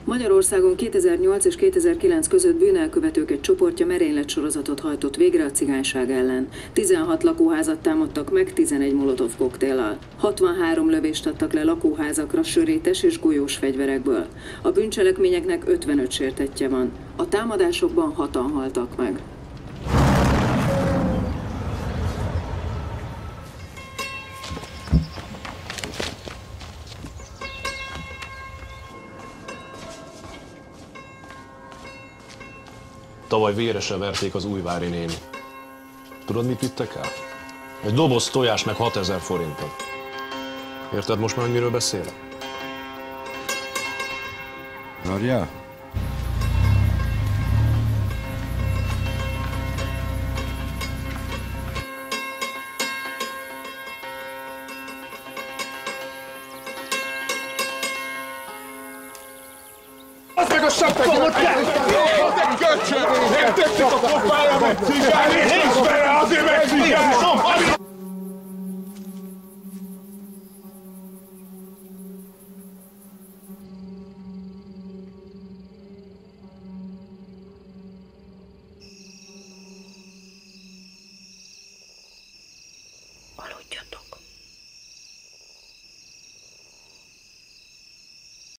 Magyarországon 2008 és 2009 között bűnelkövetők egy csoportja merényletsorozatot hajtott végre a cigányság ellen. 16 lakóházat támadtak meg 11 molotov koktéllal. 63 lövést adtak le lakóházakra sörétes és golyós fegyverekből. A bűncselekményeknek 55 sértettje van. A támadásokban 6-an haltak meg. Tavaly véresre verték az Újvári néni. Tudod, mit vittek el? Egy doboz tojás meg 6000 forintot. Érted most már, hogy miről beszélek? Várjál? Az meg a sapkavot kell! Köcsög! Értettük a kopára meg cigány! Nincs bele azért meg cigány! Aludjatok.